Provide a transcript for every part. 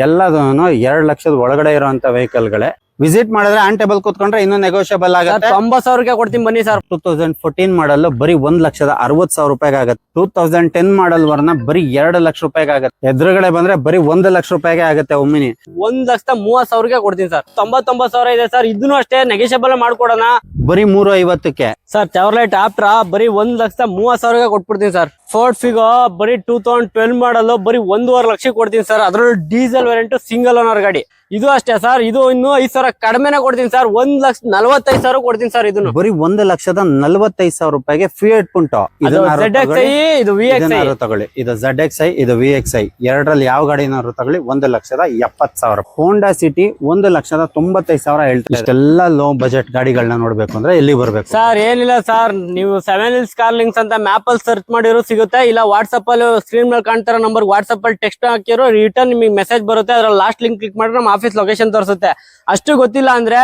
ಎಲ್ಲದನ್ನು 2 ಲಕ್ಷದ ಒಳಗಡೆ ಇರುವಂತ ವೆಹಿಕಲ್ ಗಳೇ. ವಿಸಿಟ್ ಮಾಡಿದ್ರೆ ಆನ್ ಟೇಬಲ್ ಕೂತ್ಕೊಂಡ್ರೆ ಇನ್ನೂ ನೆಗೋಷಿಯಬಲ್ ಆಗುತ್ತೆ. 90,000 ಕೊಡ್ತೀನಿ ಬನ್ನಿ ಸರ್. 2014 ಮಾಡಲ್ ಬರೀ 1,60,000 ರೂಪಾಯಿಗೆ ಆಗುತ್ತೆ. 2010 ಮಾಡಲ್ ವರ್ನ ಬರೀ 2 ಲಕ್ಷ ರೂಪಾಯಿಗೆ ಆಗುತ್ತೆ. ಎದುರುಗಡೆ ಬಂದ್ರೆ ಬರೀ 1 ಲಕ್ಷ ರೂಪಾಯಿಗೆ ಆಗುತ್ತೆ. ಒಮ್ಮಿನಿ 1,30,000 ಕೊಡ್ತೀನಿ ಸರ್. 99,000 ಇದೆ ಸರ್. ಇದನ್ನು ಅಷ್ಟೇ ನೆಗೋಷಿಯಬಲ್ ಮಾಡ್ಕೊಡೋಣ. ಬರೀ 350ಕ್ಕೆ ಸರ್. ಚಾವ್ಲೆಟ್ ಆಪ್ಟ್ರಾ ಬರೀ 1,30,000 ಕೊಟ್ಬಿಡ್ತೀನಿ ಸರ್. ಫೋರ್ಡ್ ಫಿಗೋ ಬರೀ 2012 ಮಾಡಲ್ ಬರೀ 1.5 ಲಕ್ಷ ಕೊಡ್ತೀನಿ ಸರ್. ಅದ್ರಲ್ಲೂ ಡೀಸೆಲ್ ವೇರಿಯಂಟ್ ಸಿಂಗಲ್ ಓನರ್ ಗಾಡಿ. ಇದು ಅಷ್ಟೇ ಸರ್. ಇದು ಇನ್ನು 5,000 ಕಡಿಮೆನೆ ಕೊಡ್ತೀನಿ ಸರ್. 1,45,000 ಕೊಡ್ತೀನಿ ಸರ್. ಇದನ್ನು ಬರೀ 1,45,000 ರೂಪಾಯಿಗೆ ಫಿಯಟ್ ಪುಂಟೋ. ಇದು ZXi, ಇದು VXi ತಗೊಳ್ಳಿ. ಇದು ZXi, ಇದು VXi. ಎರಡರಲ್ಲಿ ಯಾವ ಗಾಡಿನಾದ್ರು ತಗೊಳ್ಳಿ 1,70,000. ಹೋಂಡಾ ಸಿಟಿ 1,95,000 ಹೇಳ್ತಾರೆ. ಇಷ್ಟೆಲ್ಲ ಲೋ ಬಜೆಟ್ ಗಾಡಿಗಳನ್ನ ನೋಡ್ಬೇಕು ಅಂದ್ರೆ ಎಲ್ಲಿ ಬರ್ಬೇಕು ಸರ್? ಏನಿಲ್ಲ ಸರ್, ನೀವು 7 Hills Car Links ಅಂತ ಮ್ಯಾಪ್ ಅಲ್ಲಿ ಸರ್ಚ್ ಮಾಡಿರೋ ಸಿಗುತ್ತೆ. ಇಲ್ಲ ವಾಟ್ಸ್ಆಪ್ ಅಲ್ಲಿ ಸ್ಕ್ರೀನ್ ಮೇಲೆ ಕಾಣ್ತಾರ ನಂಬರ್ ವಾಟ್ಸ್ಆಪ್ ಅಲ್ಲಿ ಟೆಕ್ಸ್ಟ್ ಹಾಕಿರೋ ರಿಟರ್ನ್ ನಿಮಗೆ ಮೆಸೇಜ್ ಬರುತ್ತೆ. ಅದ್ರ ಲಾಸ್ಟ್ ಲಿಂಕ್ ಕ್ಲಿಕ್ ಮಾಡಿದ್ರೆ ನಮ್ಮ ಆಫೀಸ್ ಲೊಕೇಶನ್ ತೋರಿಸುತ್ತೆ. ಅಷ್ಟು ಗೊತ್ತಿಲ್ಲ ಅಂದ್ರೆ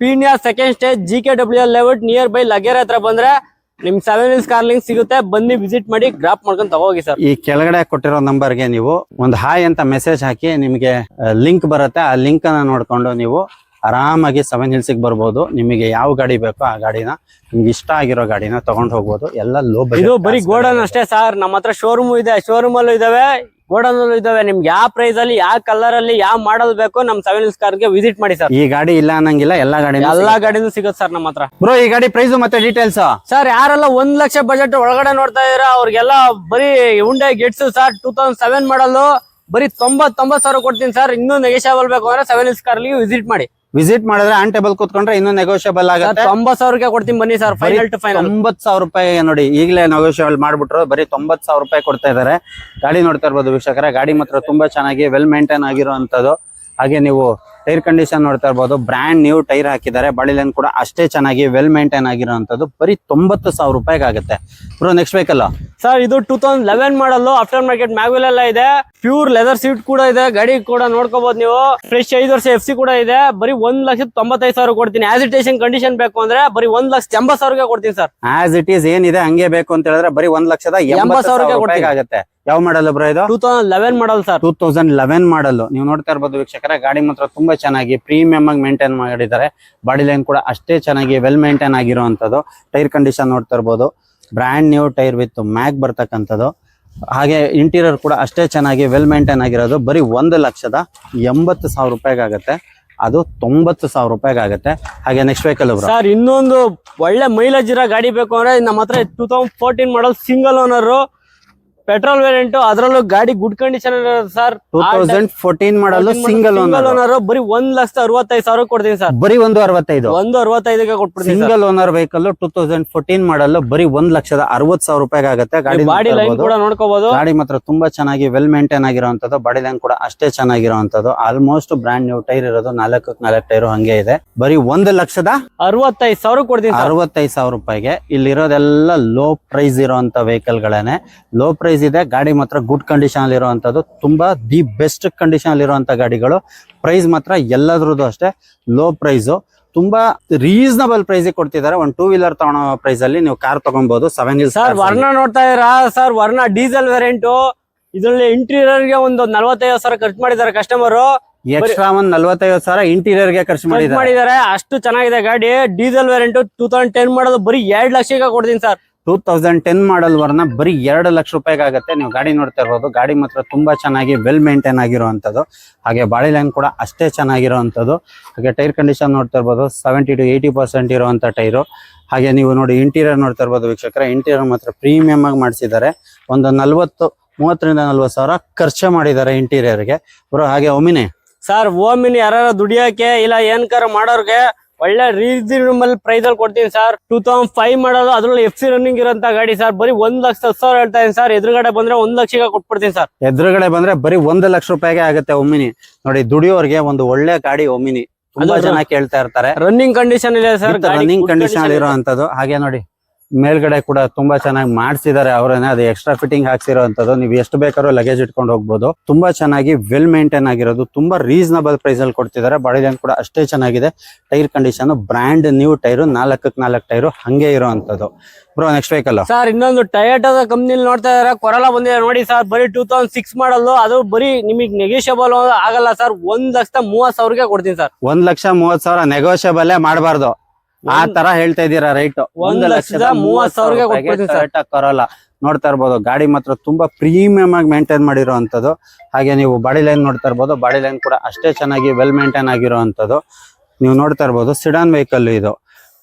Peenya second stage GKWL layout nearby Laggere ಹತ್ರ ಬಂದ್ರೆ ನಿಮ್ 7 Hills Car Links ಸಿಗುತ್ತೆ. ಬನ್ನಿ ವಿಸಿಟ್ ಮಾಡಿ ಗ್ರಾಪ್ ಮಾಡ್ಕೊಂಡು ತಗೋಗಿ ಸರ್. ಈ ಕೆಳಗಡೆ ಕೊಟ್ಟಿರೋ ನಂಬರ್ಗೆ ನೀವು ಒಂದು ಹಾಯ್ ಅಂತ ಮೆಸೇಜ್ ಹಾಕಿ, ನಿಮಗೆ ಲಿಂಕ್ ಬರುತ್ತೆ. ಆ ಲಿಂಕ್ ಅನ್ನ ನೋಡ್ಕೊಂಡು ನೀವು ಆರಾಮಾಗಿ 7 Hills ಗೆ ಬರ್ಬೋದು. ನಿಮಗೆ ಯಾವ ಗಾಡಿ ಬೇಕೋ ಆ ಗಾಡಿನ, ನಿಮ್ಗೆ ಇಷ್ಟ ಆಗಿರೋ ಗಾಡಿನ ತಗೊಂಡ್ ಹೋಗ್ಬೋದು. ಎಲ್ಲ ಲೋ ಬಜೆಟ್. ಇದು ಬರೀ ಗೋಡನ್ ಅಷ್ಟೇ ಸರ್. ನಮ್ಮ ಹತ್ರ ಶೋರೂಮ್ ಇದೆ, ಶೋರೂಮ್ ಅಲ್ಲೂ ಇದಾವೆ, ಗೋಡನ್ ಅಲ್ಲೂ ಇದಾವೆ. ನಿಮ್ಗೆ ಯಾವ ಪ್ರೈಸ್ ಅಲ್ಲಿ, ಯಾವ ಕಲರ್ ಅಲ್ಲಿ, ಯಾವ ಮಾಡಲ್ ಬೇಕು ನಮ್ 7 Hills Car ಗೆ ವಿಸಿಟ್ ಮಾಡಿ ಸರ್. ಈ ಗಾಡಿ ಇಲ್ಲ ಅನ್ನಂಗಿಲ್ಲ, ಎಲ್ಲಾ ಗಾಡಿನೂ ಸಿಗುತ್ತೆ ಸರ್ ನಮ್ಮ ಹತ್ರ. ಬ್ರೋ, ಈ ಗಾಡಿ ಪ್ರೈಸ್ ಮತ್ತೆ ಡೀಟೇಲ್ಸ್ ಸರ್. ಯಾರೆಲ್ಲ 1 ಲಕ್ಷ ಬಜೆಟ್ ಒಳಗಡೆ ನೋಡ್ತಾ ಇದೀರ ಅವ್ರಿಗೆಲ್ಲ ಬರೀ Hyundai Getz ಸರ್ 2007 ಮಾಡಲ್ ಬರೀ 99,000 ಕೊಡ್ತೀನಿ ಸರ್. ಇನ್ನೂ ನೆಗೋಷಿಯಬಲ್ ಬೇಕು ಅಂದ್ರೆ 7 Hills Car ಗೆ ವಿಸಿಟ್ ಮಾಡಿ. ವಿಸಿಟ್ ಮಾಡಿದ್ರೆ ಆನ್ ಟೇಬಲ್ ಕೂತ್ಕೊಂಡ್ರೆ ಇನ್ನೂ ನೆಗೋಷಿಯಬಲ್ ಆಗುತ್ತೆ. 90,000 ಕೊಡ್ತೀನಿ ಬನ್ನಿ ಸರ್. ಫೈನಲ್ ಟು ಫೈನಲ್ 90,000 ರೂಪಾಯಿ ನೋಡಿ. ಈಗಲೇ ನೆಗೋಷಿಯಬಲ್ ಮಾಡ್ಬಿಟ್ರು. ಬರೀ 90,000 ರೂಪಾಯಿ ಕೊಡ್ತಾ ಇದಾರೆ. ಗಾಡಿ ನೋಡ್ತಾ ಇರ್ಬೋದು ವೀಕ್ಷಕರೇ. ಗಾಡಿ ಮಾತ್ರ ತುಂಬಾ ಚೆನ್ನಾಗಿ ವೆಲ್ ಮೇಂಟೈನ್ ಆಗಿರುವಂತದ್ದು. ಹಾಗೆ ನೀವು ಟೈರ್ ಕಂಡೀಷನ್ ನೋಡ್ತಾ ಇರ್ಬೋದು. ಬ್ರ್ಯಾಂಡ್ ನ್ಯೂ ಟೈರ್ ಹಾಕಿದ್ದಾರೆ. ಬಾಡಿ ಲೈನ್ ಕೂಡ ಅಷ್ಟೇ ಚೆನ್ನಾಗಿ ವೆಲ್ ಮೇಂಟೈನ್ ಆಗಿರುವಂತದ್ದು. ಬರೀ 90,000 ರೂಪಾಯಿಗೆ ಆಗುತ್ತೆ. Bro, next vehicle sir. ಇದು 2011 ಮಾಡಲ್ ಆಫ್ಟರ್ ಮಾರ್ಕೆಟ್ ಮ್ಯಾಗ್ವೆಲ್ ಎಲ್ಲ ಇದೆ. ಪ್ಯೂರ್ ಲೆದರ್ ಸೀಟ್ ಕೂಡ ಇದೆ. ಗಾಡಿ ಕೂಡ ನೋಡ್ಕೋಬಹುದು ನೀವು. ಫ್ರೆಶ್ 5 ವರ್ಷ FC ಕೂಡ ಇದೆ. ಬರೀ 1,95,000 ಕೊಡ್ತೀನಿ. ಆಸ್ ಇಟ್ ಈಸ್ ಕಂಡೀಷನ್ ಬೇಕು ಅಂದ್ರೆ ಬರೀ 1,80,000 ಕೊಡ್ತೀನಿ ಸರ್. ಆಸ್ ಇಟ್ ಈಸ್ ಏನಿದೆ ಹಂಗೆ ಬೇಕು ಅಂತ ಹೇಳಿದ್ರೆ ಬರೀ 1,80,000 ರೂಪಾಯಿಗೆ ಆಗುತ್ತೆ. ಯಾವ ಮಾಡಲ್ ಬ್ರೋ ಇದು? 2011 ಮಾಡಲ್ ಸರ್. 2011 ಮಾಡಲ್. ನೀವು ನೋಡ್ತಾ ಇರ್ಬೋದು ವೀಕ್ಷಕರೇ. ಗಾಡಿ ಮಾತ್ರ ತುಂಬಾ ಚೆನ್ನಾಗಿ ಪ್ರೀಮಿಯಂ ಆಗಿ ಮೇಂಟೈನ್ ಮಾಡಿದ್ದಾರೆ. ಬಾಡಿ ಲೈನ್ ಕೂಡ ಅಷ್ಟೇ ಚೆನ್ನಾಗಿ ವೆಲ್ ಮೇಂಟೈನ್ ಆಗಿರುವಂತದ್ದು. ಟೈರ್ ಕಂಡೀಷನ್ ನೋಡ್ತಾ ಇರ್ಬೋದು. ಬ್ರ್ಯಾಂಡ್ ನ್ಯೂ ಟೈರ್ ವಿತ್ ಮ್ಯಾಗ್ ಬರ್ತಕ್ಕಂಥದ್ದು. ಹಾಗೆ ಇಂಟೀರಿಯರ್ ಕೂಡ ಅಷ್ಟೇ ಚೆನ್ನಾಗಿ ವೆಲ್ ಮೇಂಟೈನ್ ಆಗಿರೋದು. ಬರೀ 1,80,000 ರೂಪಾಯಿಗೆ ಆಗುತ್ತೆ. ಅದು 90,000 ರೂಪಾಯಿಗೆ ಆಗುತ್ತೆ. ಹಾಗೆ ನೆಕ್ಸ್ಟ್ ವೆಹಿಕಲ್ ಸರ್. ಇನ್ನೊಂದು ಒಳ್ಳೆ ಮೈಲೇಜ್ ಇರೋ ಗಾಡಿ ಬೇಕು ಅಂದ್ರೆ ನಮ್ಮ ಹತ್ರ 2014 model single owner petrol variant. ಅದರಲ್ಲೂ ಗಾಡಿ ಗುಡ್ ಕಂಡೀಷನ್ ಇರೋದು ಸರ್. 2014 ಮಾಡಲ್ ಸಿಂಗಲ್ ಓನರ್ ಬರೀ 1,65,000 ಕೊಡ್ತೀನಿ ಸರ್. ಬರೀ 165 165 ಕೊಟ್ಬಿಡ್ತೀನಿ. ಸಿಂಗಲ್ ಓನರ್ ವೆಹಿಕಲ್ 2014 ಮಾಡಲ್ ಬರೀ 1,60,000 ರೂಪಾಯಿಗೆ ಆಗುತ್ತೆ. ಬಾಡಿ ಲೈನ್ ಕೂಡ ನೋಡ್ಕೋಬಹುದು. ಗಾಡಿ ಮಾತ್ರ ತುಂಬಾ ಚೆನ್ನಾಗಿ ವೆಲ್ ಮೇಂಟೈನ್ ಆಗಿರುವಂತದ್ದು. ಬಾಡಿ ಲೈನ್ ಕೂಡ ಅಷ್ಟೇ ಚೆನ್ನಾಗಿರುವಂತದ್ದು. ಆಲ್ಮೋಸ್ಟ್ ಬ್ರ್ಯಾಂಡ್ ನ್ಯೂ ಟೈರ್ ಇರೋದು. 4 ಟೈರ್ ಹಂಗೆ ಇದೆ. ಬರೀ 1,65,000 ಕೊಡ್ತೀನಿ. 65,000 ರೂಪಾಯಿಗೆ. ಇಲ್ಲಿರೋದೆಲ್ಲ ಲೋ ಪ್ರೈಸ್ ಇರುವಂತ ವೆಹಿಕಲ್ ಗಳೇನೆ. ಲೋ ಪ್ರೈಸ್ ಇದೆ. ಗಾಡಿ ಮಾತ್ರ ಗುಡ್ ಕಂಡೀಷನ್ ಅಲ್ಲಿ ಇರುವಂತದ್ದು. ತುಂಬಾ ದಿ ಬೆಸ್ಟ್ ಕಂಡೀಷನ್ ಅಲ್ಲಿ ಇರುವಂತ ಗಾಡಿಗಳು. ಪ್ರೈಸ್ ಮಾತ್ರ ಎಲ್ಲದ್ರದ್ದು ಅಷ್ಟೇ ಲೋ ಪ್ರೈಸ್. ತುಂಬಾ ರೀಸನಬಲ್ ಪ್ರೈಸ್ ಕೊಡ್ತಿದ್ದಾರೆ. ಒಂದು 2 ವೀಲರ್ ತಗೊಳ್ಳೋ ಪ್ರೈಸ್ ಅಲ್ಲಿ ನೀವು ಕಾರ್ ತಗೊಬಹುದು. 7 Hills sir. ವರ್ಣ ನೋಡ್ತಾ ಇರಾ ಸರ್? ವರ್ಣ ಡೀಸೆಲ್ ವೇರಿಯಂಟ್. ಇದರಲ್ಲಿ ಇಂಟೀರಿಯರ್ ಗೆ ಒಂದು 45,000 ಖರ್ಚು ಮಾಡಿದ್ದಾರೆ ಕಸ್ಟಮರ್. ಎಕ್ಸ್ಟ್ರಾ 45,000 ಇಂಟೀರಿಯರ್ ಗೆ ಖರ್ಚು ಮಾಡಿದ್ದಾರೆ. ಅಷ್ಟು ಚೆನ್ನಾಗಿದೆ ಗಾಡಿ. ಡೀಸೆಲ್ ವೇರಿಯಂಟ್ 2010 ಮಾಡೋದು ಬರೀ 2 ಲಕ್ಷಕ್ಕೆ ಕೊಡ್ತೀನಿ ಸರ್. 2010 ಮಾಡಲ್ ವರ್ನ ಬರೀ 2 ಲಕ್ಷ ರೂಪಾಯಿಗೆ ಆಗುತ್ತೆ. ನೀವು ಗಾಡಿ ನೋಡ್ತಾ ಇರ್ಬೋದು. ಗಾಡಿ ಮಾತ್ರ ತುಂಬಾ ಚೆನ್ನಾಗಿ ವೆಲ್ ಮೇಂಟೈನ್ ಆಗಿರುವಂತದ್ದು. ಹಾಗೆ ಬಾಡಿ ಲೈನ್ ಕೂಡ ಅಷ್ಟೇ ಚೆನ್ನಾಗಿರುವಂತದ್ದು. ಹಾಗೆ ಟೈರ್ ಕಂಡೀಷನ್ ನೋಡ್ತಾ ಇರ್ಬೋದು. 70 to 80% ಇರುವಂತ ಟೈರು. ಹಾಗೆ ನೀವು ನೋಡಿ ಇಂಟೀರಿಯರ್ ನೋಡ್ತಾ ಇರ್ಬೋದು ವೀಕ್ಷಕರೇ. ಇಂಟೀರಿಯರ್ ಮಾತ್ರ ಪ್ರೀಮಿಯಂ ಆಗಿ ಮಾಡಿಸಿದ್ದಾರೆ. ಒಂದು 30,000 ರಿಂದ 40,000 ಖರ್ಚು ಮಾಡಿದ್ದಾರೆ ಇಂಟೀರಿಯರ್ಗೆ. ಬ್ರೋ, ಹಾಗೆ ಒಮಿನಿ ಸರ್. ಓಮಿನಿ ಯಾರು ದುಡಿಯೋಕೆ ಇಲ್ಲ ಏನ್ಕಾರ ಮಾಡೋರ್ಗೆ ಒಳ್ಳೆ ರೀಸನಬಲ್ ಪ್ರೈಸ್ ಅಲ್ಲಿ ಕೊಡ್ತೀನಿ ಸರ್. 2005 ಮಾಡೋದು. ಅದ್ರಲ್ಲಿ FC ರನ್ನಿಂಗ್ ಇರೋಂತ ಗಾಡಿ ಸರ್. ಬರೀ 1,10,000 ಹೇಳ್ತಾ ಇದೀನಿ ಸರ್. ಎದುರುಗಡೆ ಬಂದ್ರೆ 1 ಲಕ್ಷಕ್ಕೆ ಕೊಟ್ಬಿಡ್ತೀನಿ ಸರ್. ಎದುರುಗಡೆ ಬಂದ್ರೆ ಬರೀ 1 ಲಕ್ಷ ರೂಪಾಯಿಗೆ ಆಗುತ್ತೆ ಒಮಿನಿ. ನೋಡಿ, ದುಡಿಯೋರ್ಗೆ ಒಂದು ಒಳ್ಳೆ ಗಾಡಿ ಒಮಿನಿ. ತುಂಬಾ ಜನ ಕೇಳ್ತಾ ಇರ್ತಾರೆ. ರನ್ನಿಂಗ್ ಕಂಡೀಷನ್ ಇದೆ ಸರ್. ರನ್ನಿಂಗ್ ಕಂಡೀಷನ್ ಇರುವಂತದ್ದು. ಹಾಗೆ ನೋಡಿ ಮೇಲ್ಗಡೆ ಕೂಡ ತುಂಬಾ ಚೆನ್ನಾಗಿ ಮಾಡ್ಸಿದ್ದಾರೆ ಅವರೇನೆ, ಅದು ಎಕ್ಸ್ಟ್ರಾ ಫಿಟ್ಟಿಂಗ್ ಹಾಕ್ಸಿರೋಂಥದ್ದು. ನೀವು ಎಷ್ಟು ಬೇಕಾದ್ರೂ ಲಗೇಜ್ ಇಟ್ಕೊಂಡು ಹೋಗ್ಬೋದು. ತುಂಬಾ ಚೆನ್ನಾಗಿ ವೆಲ್ ಮೇಂಟೈನ್ ಆಗಿರೋದು, ತುಂಬಾ ರೀಸನಬಲ್ ಪ್ರೈಸ್ ಅಲ್ಲಿ ಕೊಡ್ತಿದ್ದಾರೆ. ಬಾಡಿ ಲೈನ್ ಕೂಡ ಅಷ್ಟೇ ಚೆನ್ನಾಗಿದೆ. Tyre condition brand new tyre, 4x4 tyre ಹಂಗೆ ಇರೋಂಥದ್ದು. ಬ್ರೋ ನೆಕ್ಸ್ಟ್ ವೆಹಿಕಲ್ ಸರ್ ಇನ್ನೊಂದು ಟೊಯೋಟಾ ಕಂಪ್ನಿಲಿ ನೋಡ್ತಾ ಇದಾರೆ, ಕೊರಲಾ ಬಂದಿದೆ ನೋಡಿ ಸರ್. ಬರೀ 2006 ಮಾಡಲ್, ಅದು ಬರೀ ನಿಮಗೆ ನೆಗೋಷಿಯಬಲ್ ಆಗಲ್ಲ ಸರ್. 1,30,000 ಕೊಡ್ತೀನಿ ಸರ್. 1,30,000 ನೆಗೋಷಿಯಬಲ್ ಮಾಡಬಾರ್ದು, ಆ ತರ ಹೇಳ್ತಾ ಇದ್ದೀರಾ ರೈಟ್. 1,30,000 ಟೊಯೋಟಾ ಕೊರಲಾ ನೋಡ್ತಾ ಇರ್ಬೋದು. ಗಾಡಿ ಮಾತ್ರ ತುಂಬಾ ಪ್ರೀಮಿಯಂ ಆಗಿ ಮೇಂಟೈನ್ ಮಾಡಿರೋಂಥದ್ದು. ಹಾಗೆ ನೀವು ಬಾಡಿ ಲೈನ್ ನೋಡ್ತಾ ಇರ್ಬೋದು, ಬಾಡಿ ಲೈನ್ ಕೂಡ ಅಷ್ಟೇ ಚೆನ್ನಾಗಿ ವೆಲ್ ಮೇಂಟೈನ್ ಆಗಿರೋಂಥದ್ದು. ನೀವು ನೋಡ್ತಾ ಇರ್ಬೋದು, ಸಿಡಾನ್ ವೆಹಿಕಲ್ ಇದು.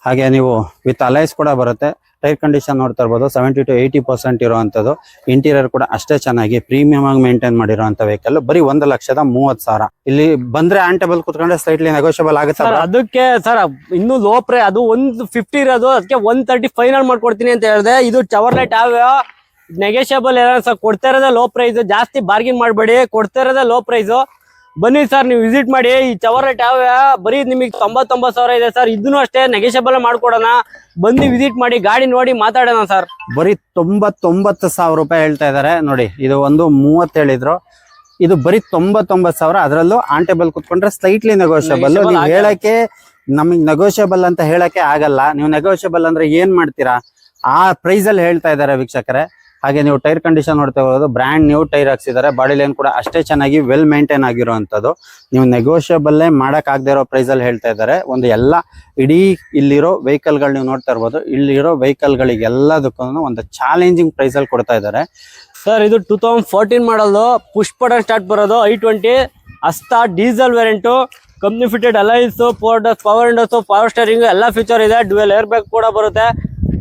ಹಾಗೆ ನೀವು ವಿತ್ ಅಲೈಸ್ ಕೂಡ ಬರುತ್ತೆ. ಟೈರ್ ಕಂಡೀಷನ್ ನೋಡ್ತಾ ಇರ್ಬೋದು, 70 to 80% ಇರುವಂತದ್ದು. ಇಂಟೀರಿಯರ್ ಕೂಡ ಅಷ್ಟೇ ಚೆನ್ನಾಗಿ ಪ್ರೀಮಿಯಂ ಆಗಿ ಮೇಂಟೈನ್ ಮಾಡಿರುವಂತ ವೆಹಿಕಲ್. ಬರೀ 1,30,000. ಇಲ್ಲಿ ಬಂದ್ರೆ ಆನ್ ಟೇಬಲ್ ಕುತ್ಕೊಂಡ್ರೆ ಸ್ಲೈಟ್ಲಿ ನೆಗೋಷಿಯಬಲ್ ಆಗುತ್ತೆ. ಅದಕ್ಕೆ ಸರ್ ಇನ್ನು ಲೋ ಪ್ರೈ, ಅದು 150 ಇರೋದು, ಅದಕ್ಕೆ 130 ಫೈನಲ್ ಮಾಡ್ಕೊಡ್ತೀನಿ ಅಂತ ಹೇಳಿದೆ. ಇದು ಚವರ್ಲೆಟ್ ಯಾವ ನೆಗೋಷಿಯಬಲ್ ಸರ್. ಕೊಡ್ತಾ ಇರೋದೇ ಲೋ ಪ್ರೈಸ್, ಜಾಸ್ತಿ ಬಾರ್ಗಿನ್ ಮಾಡಬೇಡಿ, ಕೊಡ್ತಾ ಇರೋದೇ ಲೋ ಪ್ರೈಸ್. ಬನ್ನಿ ಸರ್, ನೀವು ವಿಸಿಟ್ ಮಾಡಿ. ಈ ಚವರ್ಲೆಟ್ ಯಾವ ಬರೀ ನಿಮಗೆ 99,000 ಇದೆ ಸರ್. ಇದನ್ನು ಅಷ್ಟೇ ನೆಗೋಷಿಯಬಲ್ ಮಾಡ್ಕೊಡೋಣ. ಬನ್ನಿ ವಿಸಿಟ್ ಮಾಡಿ, ಗಾಡಿ ನೋಡಿ ಮಾತಾಡೋಣ ಸರ್. ಬರೀ 99,000 ರೂಪಾಯಿ ಹೇಳ್ತಾ ಇದಾರೆ ನೋಡಿ. ಇದು ಒಂದು 30 ಹೇಳಿದ್ರು, ಇದು ಬರೀ 99,000. ಅದರಲ್ಲೂ ಆನ್ ಟೇಬಲ್ ಕುತ್ಕೊಂಡ್ರೆ ಸ್ಲೈಟ್ಲಿ ನೆಗೋಷಿಯಬಲ್. ನೀವು ಹೇಳಕ್ಕೆ ನಮಗ್ ನೆಗೋಷಿಯಬಲ್ ಅಂತ ಹೇಳಕ್ಕೆ ಆಗಲ್ಲ. ನೀವು ನೆಗೋಷಿಯಬಲ್ ಅಂದ್ರೆ ಏನ್ ಮಾಡ್ತೀರಾ, ಆ ಪ್ರೈಸ್ ಅಲ್ಲಿ ಹೇಳ್ತಾ ಇದಾರೆ ವೀಕ್ಷಕರೇ. ಹಾಗೆ ನೀವು ಟೈರ್ ಕಂಡೀಷನ್ ನೋಡ್ತಾ ಇರೋದು, ಬ್ರ್ಯಾಂಡ್ ನ್ಯೂ ಟೈರ್ ಹಾಕ್ಸಿದ್ದಾರೆ. ಬಾಡಿ ಲೈನ್ ಕೂಡ ಅಷ್ಟೇ ಚೆನ್ನಾಗಿ ವೆಲ್ ಮೇಂಟೈನ್ ಆಗಿರುವಂತದ್ದು. ನೀವು ನೆಗೋಷಿಯಬಲ್ ಮಾಡಕ್ ಆಗದೆ ಇರೋ ಪ್ರೈಸ್ ಅಲ್ಲಿ ಹೇಳ್ತಾ ಇದ್ದಾರೆ. ಒಂದು ಎಲ್ಲ ಇಡೀ ಇಲ್ಲಿರೋ ವೆಹಿಕಲ್ ಗಳು ನೀವು ನೋಡ್ತಾ ಇರ್ಬೋದು, ಇಲ್ಲಿರೋ ವೆಹಿಕಲ್ ಗಳಿಗೆ ಎಲ್ಲದಕ್ಕೂ ಒಂದು ಚಾಲೆಂಜಿಂಗ್ ಪ್ರೈಸ್ ಅಲ್ಲಿ ಕೊಡ್ತಾ ಇದ್ದಾರೆ ಸರ್. ಇದು 2014 ಮಾಡಲ್, ಪುಷ್ ಬಟನ್ ಸ್ಟಾರ್ಟ್ ಬರೋದು, i20 Asta diesel variant, company fitted alloys, power windows, power steering ಎಲ್ಲ ಫೀಚರ್ ಇದೆ. ಡ್ಯುಯಲ್ ಏರ್ ಬ್ಯಾಗ್ ಕೂಡ ಬರುತ್ತೆ.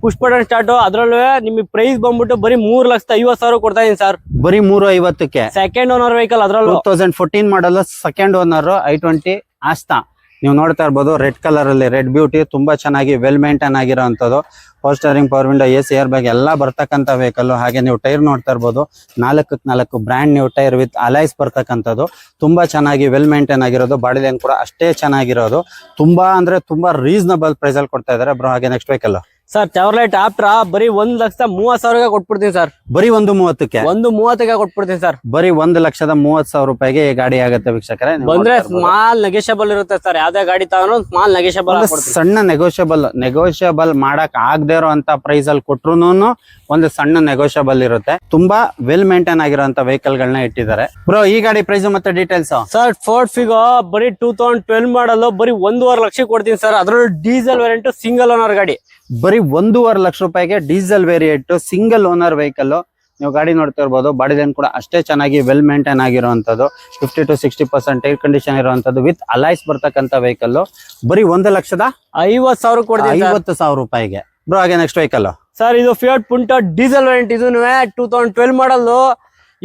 Push button start. ಅದ್ರಲ್ಲೂ ನಿಮಗೆ ಪ್ರೈಸ್ ಬಂದ್ಬಿಟ್ಟು ಬರೀ 3,50,000 ಕೊಡ್ತಾ ಇದೀನಿ ಸರ್. ಬರೀ 350ಕ್ಕೆ ಸೆಕೆಂಡ್ ಓನರ್ ವೆಹಿಕಲ್. ಅದ್ರಲ್ಲೂ 2014 ಮಾಡಲ್, ಸೆಕೆಂಡ್ ಓನರ್, i20 ಆಸ್ತಾ. ನೀವು ನೋಡ್ತಾ ಇರ್ಬೋದು, ರೆಡ್ ಕಲರ್ ಅಲ್ಲಿ, ರೆಡ್ ಬ್ಯೂಟಿ, ತುಂಬಾ ಚೆನ್ನಾಗಿ ವೆಲ್ ಮೇಂಟೈನ್ ಆಗಿರೋಂಥದ್ದು. Power steering, power window, AC air bag ಎಲ್ಲ ಬರ್ತಕ್ಕಂಥ ವೆಹಿಕಲ್. ಹಾಗೆ ನೀವು ಟೈರ್ ನೋಡ್ತಾ ಇರ್ಬೋದು, 4x4 brand new tyre with alloys ಬರ್ತಕ್ಕಂಥದ್ದು. ತುಂಬಾ ಚೆನ್ನಾಗಿ ವೆಲ್ ಮೇಂಟೈನ್ ಆಗಿರೋದು. ಬಾಡಿ ಲೈನ್ ಕೂಡ ಅಷ್ಟೇ ಚೆನ್ನಾಗಿರೋದು. ತುಂಬಾ ಅಂದ್ರೆ ತುಂಬಾ ರೀಸನಬಲ್ ಪ್ರೈಸ್ ಅಲ್ಲಿ ಕೊಡ್ತಾ ಇದಾರೆ ಬ್ರೋ. ಹಾಗೆ next vehicle sir, Chevrolet Optra, ಬರೀ 1,30,000 ಕೊಟ್ಬಿಡ್ತೀನಿ ಸರ್. ಬರೀ 130ಕ್ಕೆ 130ಗೆ ಕೊಟ್ಬಿಡ್ತೀನಿ ಸರ್. ಬರೀ 1,30,000 ರೂಪಾಯಿಗೆ ಈ ಗಾಡಿ ಆಗುತ್ತೆ ವೀಕ್ಷಕರೇ. ಬಂದ್ರೆ ಸ್ಮಾಲ್ ನೆಗೋಷಿಯಬಲ್ ಇರುತ್ತೆ ಸರ್. ಯಾವ್ದೇ ಗಾಡಿ ತಗೊಂಡ್ರು ಸ್ಮಾಲ್ ನೆಗೋಷಿಯಬಲ್, ಸಣ್ಣ ನೆಗೋಷಿಯಬಲ್ ಮಾಡಕ್ ಆಗದೆ ಇರೋ ಅಂತ ಪ್ರೈಸ್ ಅಲ್ಲಿ ಕೊಟ್ರುನು ಒಂದು ಸಣ್ಣ ನೆಗೋಷಿಯಬಲ್ ಇರುತ್ತೆ. ತುಂಬಾ ವೆಲ್ ಮೇಂಟೈನ್ ಆಗಿರೋಂತ ವೆಹಿಕಲ್ ಗಳನ್ನ ಇಟ್ಟಿದ್ದಾರೆ ಬ್ರೋ. ಈ ಗಾಡಿ ಪ್ರೈಸ್ ಮತ್ತೆ ಡೀಟೇಲ್ಸ್ ಸರ್. ಫೋರ್ಡ್ ಫಿಗೋ ಬರೀ 2012 ಮಾಡಲ್, ಬರೀ 1.5 ಲಕ್ಷ ಕೊಡ್ತೀನಿ ಸರ್. ಅದ್ರಲ್ಲೂ ಡೀಸೆಲ್ ವೇರಿಯಂಟ್, ಸಿಂಗಲ್ ಓನರ್ ಗಾಡಿ. ಬರೀ 1.5 ಲಕ್ಷ ರೂಪಾಯಿಗೆ diesel variant, single owner vehicle. ನೀವು ಗಾಡಿ ನೋಡ್ತಾ ಇರ್ಬೋದು, ಬಾಡಿ ಲೈನ್ ಕೂಡ ಅಷ್ಟೇ ಚೆನ್ನಾಗಿ ವೆಲ್ ಮೇಂಟೈನ್ ಆಗಿರುವಂತದ್ದು. 50 to 60% ಟೈರ್ ಕಂಡೀಷನ್ ಇರುವಂತದ್ದು ವಿತ್ ಅಲೈಸ್ ಬರ್ತಕ್ಕಂಥ ವೆಹಿಕಲ್. ಬರೀ 1,50,000 ಕೊಡ್ತೀನಿ, 50,000 ರೂಪಾಯಿಗೆ ಬ್ರೋ. ಹಾಗೆ ನೆಕ್ಸ್ಟ್ ವೆಹಿಕಲ್ ಸರ್, ಇದು ಫಿಯಟ್ ಪುಂಟೋ ಡೀಸೆಲ್ ವೇರಿಯಂಟ್. ಇದು 2012 ಮಾಡಲ್.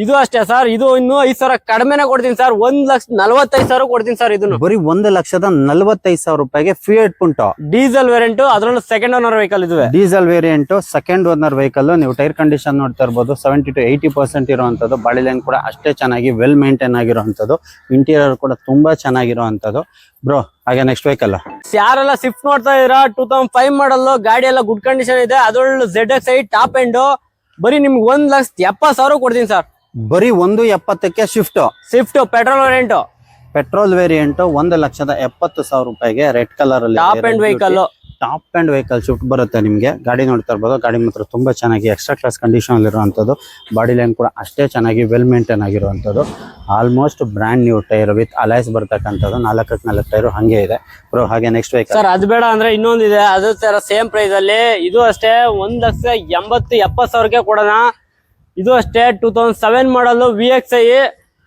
ಇದು ಅಷ್ಟೇ ಸರ್. ಇದು ಇನ್ನು 5,000 ಕಡಿಮೆನೆ ಕೊಡ್ತೀನಿ ಸರ್. 1,45,000 ಕೊಡ್ತೀನಿ ಸರ್. ಇದನ್ನು ಬರೀ 1,45,000 ರೂಪಾಯಿಗೆ ಫಿಯಟ್ ಪುಂಟೋ ಡೀಸೆಲ್ ವೇರಿಯಂಟ್. ಅದ್ರಲ್ಲೂ ಸೆಕೆಂಡ್ ಓನರ್ ವೆಹಿಕಲ್. ಇದು diesel variant, second owner vehicle. ನೀವು ಟೈರ್ ಕಂಡೀಷನ್ ನೋಡ್ತಾ ಇರ್ಬೋದು, 70 to 80% ಇರುವಂತದ್ದು. ಬಾಡಿ ಲೈನ್ ಕೂಡ ಅಷ್ಟೇ ಚೆನ್ನಾಗಿ ವೆಲ್ ಮೇಂಟೈನ್ ಆಗಿರುವಂತದ್ದು. ಇಂಟೀರಿಯರ್ ಕೂಡ ತುಂಬಾ ಚೆನ್ನಾಗಿರುವಂತದ್ದು ಬ್ರೋ. ಹಾಗೆ ನೆಕ್ಸ್ಟ್ ವೆಹಿಕಲ್ ಯಾರೆಲ್ಲ ಸ್ವಿಫ್ಟ್ ನೋಡ್ತಾ ಇದೀರಾ, 2005 ಮಾಡಲ್, ಗಾಡಿ ಎಲ್ಲ ಗುಡ್ ಕಂಡೀಷನ್ ಇದೆ. ಅದ್ರಲ್ಲೂ ZXi ಟಾಪ್ ಎಂಡ್, ಬರೀ ನಿಮ್ಗೆ 1,70,000 ಕೊಡ್ತೀನಿ ಸರ್. ಬರೀ 170ಕ್ಕೆ Swift petrol variant. Petrol variant 1,70,000 ರೂಪಾಯಿಗೆ ರೆಡ್ ಕಲರ್ ಅಲ್ಲಿ top end vehicle. Top end vehicle Swift ಬರುತ್ತೆ ನಿಮಗೆ. ಗಾಡಿ ನೋಡ್ತಾ ಇರ್ಬೋದು, ಗಾಡಿ ಮಾತ್ರ ತುಂಬಾ ಚೆನ್ನಾಗಿ ಎಕ್ಸ್ಟ್ರಾ ಕ್ಲಾಸ್ ಕಂಡೀಷನ್ ಅಲ್ಲಿ ಇರುವಂತದ್ದು. ಬಾಡಿ ಲೈನ್ ಕೂಡ ಅಷ್ಟೇ ಚೆನ್ನಾಗಿ ವೆಲ್ ಮೇಂಟೈನ್ ಆಗಿರುವಂತದ್ದು. Almost brand new tyre with alloys ಬರ್ತಕ್ಕಂಥದ್ದು. 4x4 ಟೈರ್ ಹಂಗೆ ಇದೆ ಬ್ರೋ. ಹಾಗೆ ನೆಕ್ಸ್ಟ್ ವೆಹಿಕಲ್ ಸರ್, ಅದು ಬೇಡ ಅಂದ್ರೆ ಇನ್ನೊಂದಿದೆ, ಅದು ತರ ಸೇಮ್ ಪ್ರೈಸ್ ಅಲ್ಲಿ. ಇದು ಅಷ್ಟೇ 1,80,000 ಕೊಡೋಣ. ಇದು ಅಷ್ಟೇ 2007 ಮಾಡಲ್ VXi,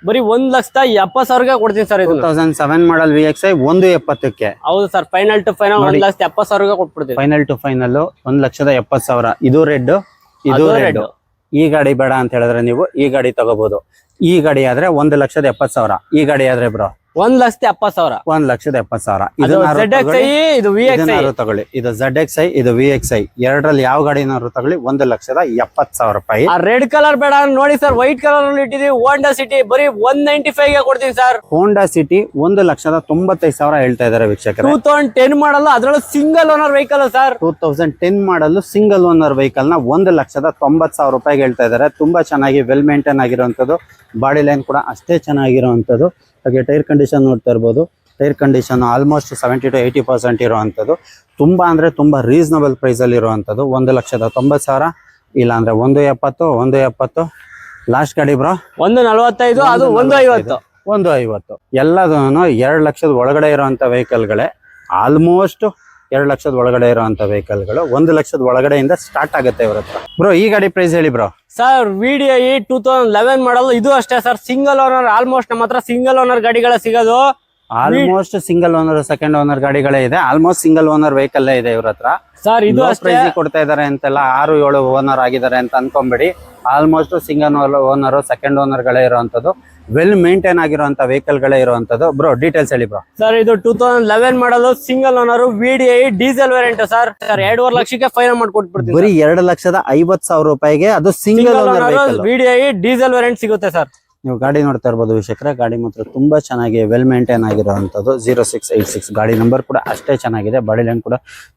ಬರೀ 1,70,000 ಕೊಡ್ತೀನಿ ಸರ್. ಇದು 2007 ಮಾಡಲ್ VXi 170ಕ್ಕೆ. ಹೌದು ಸರ್. ಫೈನಲ್ ಟು ಫೈನಲ್ 1,70,000 ಕೊಟ್ಬಿಡ್ತೀವಿ. Final to final 1,70,000. ಇದು ರೆಡ್, ಇದು ರೆಡ್. ಈ ಗಾಡಿ ಬೇಡ ಅಂತ ಹೇಳಿದ್ರೆ ನೀವು ಈ ಗಾಡಿ ತಗೋಬಹುದು. ಈ ಗಾಡಿ ಆದ್ರೆ 1,70,000. ಈ ಗಾಡಿ ಆದ್ರೆ ಬ್ರೋ 1,70,000. 1,70,000. ಅದು ZXi, ಇದು VXi. ಇದನ್ನಾರು ತಗೊಳ್ಳಿ. ಇದು ZXi, ಇದು VXi. ಎರಡರಲ್ಲಿ ಯಾವ ಗಾಡಿನಾರು ತಗೊಳ್ಳಿ 1,70,000 ರೂಪಾಯಿ. ಆ ರೆಡ್ ಕಲರ್ ಬೇಡ ನೋಡಿ ಸರ್, ವೈಟ್ ಕಲರ್ ಅಲ್ಲಿ ಇಟ್ಟಿದೀವಿ. ಹೋಂಡಾ ಸಿಟಿ ಬರೀ 195 ಗೆ ಕೊಡ್ತೀನಿ ಸರ್. ಹೋಂಡಾ ಸಿಟಿ 1,95,000 ಹೇಳ್ತಾ ಇದಾರೆ ವೀಕ್ಷಕರೇ. 2010 ಮಾಡಲ್ಲ, ಅದ್ರಲ್ಲೂ ಸಿಂಗಲ್ ಓನರ್ ವೆಹಿಕಲ್ ಸರ್. 2010 ಮಾಡಲು ಸಿಂಗಲ್ ಓನರ್ ವೆಹಿಕಲ್ ನ 1,90,000 ರೂಪಾಯಿಗೆ ಹೇಳ್ತಾ ಇದಾರೆ. ತುಂಬಾ ಚೆನ್ನಾಗಿ ವೆಲ್ ಮೇಂಟೈನ್ ಆಗಿರುವಂತದ್ದು. ಬಾಡಿ ಲೈನ್ ಕೂಡ ಅಷ್ಟೇ ಚೆನ್ನಾಗಿರುವಂತದ್ದು. ಹಾಗೆ ಟೈರ್ ಕಂಡೀಷನ್ ನೋಡ್ತಾ ಇರ್ಬೋದು. ಟೈರ್ ಕಂಡೀಷನ್ ಆಲ್ಮೋಸ್ಟ್ 70 to 80% ಇರುವಂತದ್ದು. ತುಂಬಾ ಅಂದ್ರೆ ತುಂಬಾ ರೀಸನಬಲ್ ಪ್ರೈಸ್ ಅಲ್ಲಿ ಇರುವಂತದ್ದು. 1,90,000 ಇಲ್ಲ ಅಂದ್ರೆ 1,70,000 ಲಾಸ್ಟ್ ಗಾಡಿ ಬ್ರೋ 145, ಅದು 150. 150 ಎಲ್ಲದೂ 2 ಲಕ್ಷದ ಒಳಗಡೆ ಇರುವಂತ ವೆಹಿಕಲ್ ಗಳೇ. ಆಲ್ಮೋಸ್ಟ್ 2 ಲಕ್ಷದ ಒಳಗಡೆ ಇರುವಂತ ವೆಹಿಕಲ್ ಗಳು 1 ಲಕ್ಷದ ಒಳಗಡೆಯಿಂದ ಸ್ಟಾರ್ಟ್ ಆಗುತ್ತೆ ಇವ್ರ ಹತ್ರ. ಬ್ರೋ ಈ ಗಾಡಿ ಪ್ರೈಸ್ ಹೇಳಿ ಬ್ರೋ. ಸರ್ VDI 2011 ಮಾಡಲ್, ಇದು ಅಷ್ಟೇ ಸರ್. ಸಿಂಗಲ್ ಓನರ್, ಆಲ್ಮೋಸ್ಟ್ ನಮ್ಮ ಹತ್ರ ಸಿಂಗಲ್ ಓನರ್ ಗಾಡಿಗಳ ಸಿಗೋದು. Almost single owner, second owner ಗಾಡಿಗಳೇ ಇದೆ. ಆಲ್ಮೋಸ್ಟ್ ಸಿಂಗಲ್ ಓನರ್ ವೆಹಿಕಲ್ ಇದೆ ಇವ್ರ ಹತ್ರ. ಸರ್ ಇದು ಅಷ್ಟೇ ಪ್ರೈಸ್ ಕೊಡ್ತಾ ಇದಾರೆ ಅಂತೆಲ್ಲ 6-7 ಓನರ್ ಆಗಿದ್ದಾರೆ ಅಂತ ಅನ್ಕೊಂಬೇಡಿ. Almost single owner, second owner ಗಳೇ ಇರುವಂತದ್ದು. ವೆಲ್ ಮೇಂಟೈನ್ ಆಗಿರುವಂತ ವೆಹಿಕಲ್ ಗಳೇ ಇರುವಂತದ್ದು. ಬ್ರೋ ಡೀಟೇಲ್ಸ್ ಹೇಳಿ ಬ್ರೋ. ಸರ್ ಇದು 2011 ಮಾಡಲು single owner VDI diesel variant sir. 2.5 ಲಕ್ಷಕ್ಕೆ ಫೈನಲ್ ಮಾಡ್ಕೊಟ್ಬಿಡ್ತೀನಿ. ಬರೀ 2,50,000 ರೂಪಾಯಿಗೆ ಅದು single owner vehicle VDI diesel variant ಸಿಗುತ್ತೆ ಸರ್. ನೀವು ಗಾಡಿ ನೋಡ್ತಾ ಇರ್ಬೋದು ವೀಕ್ಷಕರೇ. ಗಾಡಿ ಮಾತ್ರ ತುಂಬಾ ಚೆನ್ನಾಗಿ ವೆಲ್ ಮೇಂಟೈನ್ ಆಗಿರುವಂತದ್ದು. 0686 ಗಾಡಿ ನಂಬರ್ ಕೂಡ ಅಷ್ಟೇ ಚೆನ್ನಾಗಿದೆ. ಬಾಡಿ ಲೈನ್ ಕೂಡ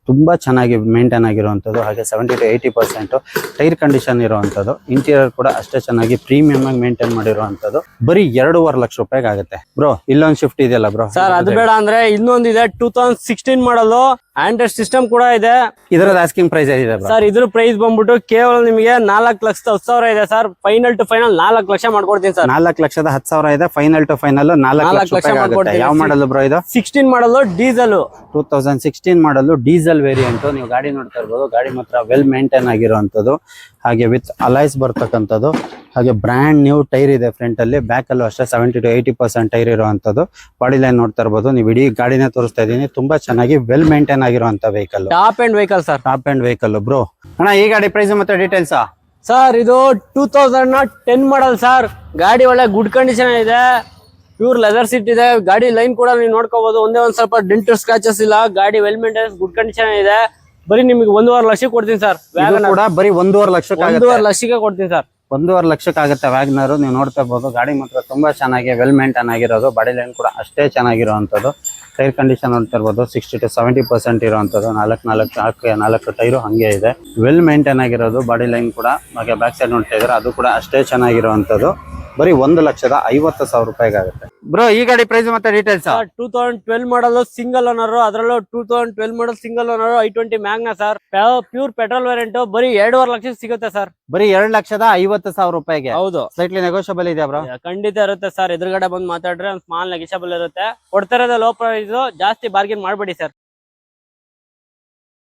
ತುಂಬಾ ಚೆನ್ನಾಗಿ ಮೇಂಟೈನ್ ಆಗಿರುವಂತದ್ದು. ಹಾಗೆ 70 to 80% ಟೈರ್ ಕಂಡೀಷನ್ ಇರುವಂತದ್ದು. ಇಂಟೀರಿಯರ್ ಕೂಡ ಅಷ್ಟೇ ಚೆನ್ನಾಗಿ ಪ್ರೀಮಿಯಂ ಆಗಿ ಮೇಂಟೈನ್ ಮಾಡಿರುವಂತದ್ದು. ಬರೀ 2.5 ಲಕ್ಷ ರೂಪಾಯಿಗೆ ಆಗುತ್ತೆ ಬ್ರೋ. ಇಲ್ಲೊಂದು ಶಿಫ್ಟ್ ಇದೆಯಲ್ಲ ಬ್ರೋ ಸರ್, ಅದು ಬೇಡ ಅಂದ್ರೆ ಇನ್ನೊಂದಿದೆ 2016 ಮಾಡಲು. ಆಂಡ್ರಾಯ್ಡ್ ಸಿಸ್ಟಮ್ ಕೂಡ ಇದೆ. ಇದರದ ಆಸ್ಕಿಂಗ್ ಪ್ರೈಸ್ ಏನಿದೆ ಬ್ರೋ? ಸರ್ ಇದ್ರ ಪ್ರೈಸ್ ಬಂದ್ಬಿಟ್ಟು ಕೇವಲ ನಿಮಗೆ 4,10,000 ಇದೆ sir. Final to final 4 lakh ಮಾಡ್ಕೊಡ್ತೀನಿ ಸರ್. 4,10,000 ಇದೆ. ಫೈನಲ್ ಟು ಫೈನಲ್ 4 ಲಕ್ಷ ರೂಪಾಯಿ ಆಗುತ್ತೆ. ಯಾವ ಮಾಡಲ್ ಬ್ರೋ ಇದು? 16 ಮಾಡಲು ಡೀಸೆಲ್. 2016 ಮಾಡಲು ಡೀಸೆಲ್ ವೇರಿಯಂಟ್. ನೀವು ಗಾಡಿ ನೋಡ್ತಾ ಇರ್ಬೋದು. ಗಾಡಿ ಮಾತ್ರ ವೆಲ್ ಮೇಂಟೈನ್ ಆಗಿರುವಂತದ್ದು. ಹಾಗೆ ವಿತ್ ಅಲೈಸ್ ಬರ್ತಕ್ಕಂಥದ್ದು. ಹಾಗೆ ಬ್ರ್ಯಾಂಡ್ ನ್ಯೂ ಟೈರ್ ಇದೆ ಫ್ರಂಟ್ ಅಲ್ಲಿ. ಬ್ಯಾಕ್ ಅಲ್ಲೂ ಅಷ್ಟೇ 70 to 80% ಟೈರ್ ಇರುವಂತದ್ದು. ಬಾಡಿ ಲೈನ್ ನೋಡ್ತಾ ಇರ್ಬೋದು. ನೀವು ಇಡೀ ಗಾಡಿನೇ ತೋರಿಸ್ತಾ ಇದೀನಿ. ತುಂಬಾ ಚೆನ್ನಾಗಿ ವೆಲ್ ಮೇಂಟೈನ್ ಆಗಿರುವಂತ vehicle. Top end vehicle sir. Top end vehicle bro. ಅಣ್ಣ ಈ ಗಾಡಿ ಪ್ರೈಸ್ ಮತ್ತೆ ಡೀಟೇಲ್ಸ್? ಸರ್ ಇದು 2010 ಮಾಡಲ್ ಸರ್. ಗಾಡಿ ಒಳ್ಳೆ ಗುಡ್ ಕಂಡೀಷನ್ ಇದೆ. ಪ್ಯೂರ್ ಲೆದರ್ ಸೀಟ್ ಇದೆ. ಗಾಡಿ ಲೈನ್ ಕೂಡ ನೀವು ನೋಡ್ಕೋಬಹುದು. ಒಂದೇ ಒಂದ್ ಸ್ವಲ್ಪ ಡೆಂಟ್ ಸ್ಕ್ರಾಚಸ್ ಇಲ್ಲ. ಗಾಡಿ ವೆಲ್ ಮೇಂಟೈನ್ಸ್, ಗುಡ್ ಕಂಡೀಷನ್ ಇದೆ. ಬರೀ ನಿಮಗೆ 1.5 ಲಕ್ಷಕ್ಕೆ ಕೊಡ್ತೀನಿ ಸರ್. ಕೂಡ ಬರೀ 1.5 ಲಕ್ಷಕ್ಕೆ 1.5 ಲಕ್ಷಕ್ಕೆ ಕೊಡ್ತೀನಿ ಸರ್. 1.5 ಲಕ್ಷಕ್ಕೆ ಆಗುತ್ತೆ ವ್ಯಾಗನರ್. ನೀವು ನೋಡ್ತಾ ಇರ್ಬೋದು. ಗಾಡಿ ಮಾತ್ರ ತುಂಬಾ ಚೆನ್ನಾಗಿ ವೆಲ್ ಮೇಂಟೈನ್ ಆಗಿರೋದು. ಬಾಡಿ ಲೈನ್ ಕೂಡ ಅಷ್ಟೇ ಚೆನ್ನಾಗಿರುವಂತದ್ದು. ಟೈರ್ ಕಂಡೀಷನ್ ನೋಡ್ತಾ ಇರ್ಬೋದು. 60 to 70% ಇರುವಂತದ್ದು. 4 ಟೈರು ಹಂಗೆ ಇದೆ. ವೆಲ್ ಮೇಂಟೈನ್ ಆಗಿರೋದು ಬಾಡಿ ಲೈನ್ ಕೂಡ. ಹಾಗೆ ಬ್ಯಾಕ್ ಸೈಡ್ ನೋಡ್ತಾ ಇದ್ರೆ ಅದು ಕೂಡ ಅಷ್ಟೇ ಚೆನ್ನಾಗಿರುವಂತದ್ದು. ಬರೀ 1,50,000 ರೂಪಾಯಿಗೆ ಆಗುತ್ತೆ ಬ್ರೋ. ಈ ಗಾಡಿ ಪ್ರೈಸ್ ಮತ್ತೆ ಡೀಟೇಲ್ಸ್? 2012 model single owner. ಅದರಲ್ಲೂ 2012 model single owner i20 Magna sir. Pure petrol variant. ಬರೀ 2.5 ಲಕ್ಷಕ್ಕೆ ಸಿಗುತ್ತೆ ಸರ್. ಬರೀ 2,50,000 ರೂಪಾಯಿಗೆ. ಹೌದು. ಸ್ಲೈಟ್ಲಿ ನೆಗೋಷಿಯಬಲ್ ಇದೆ ಬ್ರೋ? ಖಂಡಿತ ಇರುತ್ತೆ ಸರ್. ಎದುರುಗಡೆ ಬಂದು ಮಾತಾಡ್ರೆ ಒಂದು ಸ್ಮಾಲ್ ನೆಗೋಷಿಯಬಲ್ ಇರುತ್ತೆ. ಕೊಡ್ತಾ ಇರೋದು ಲೋ ಪ್ರೈಸ್, ಜಾಸ್ತಿ ಬಾರ್ಗೇನ್ ಮಾಡಬೇಡಿ ಸರ್.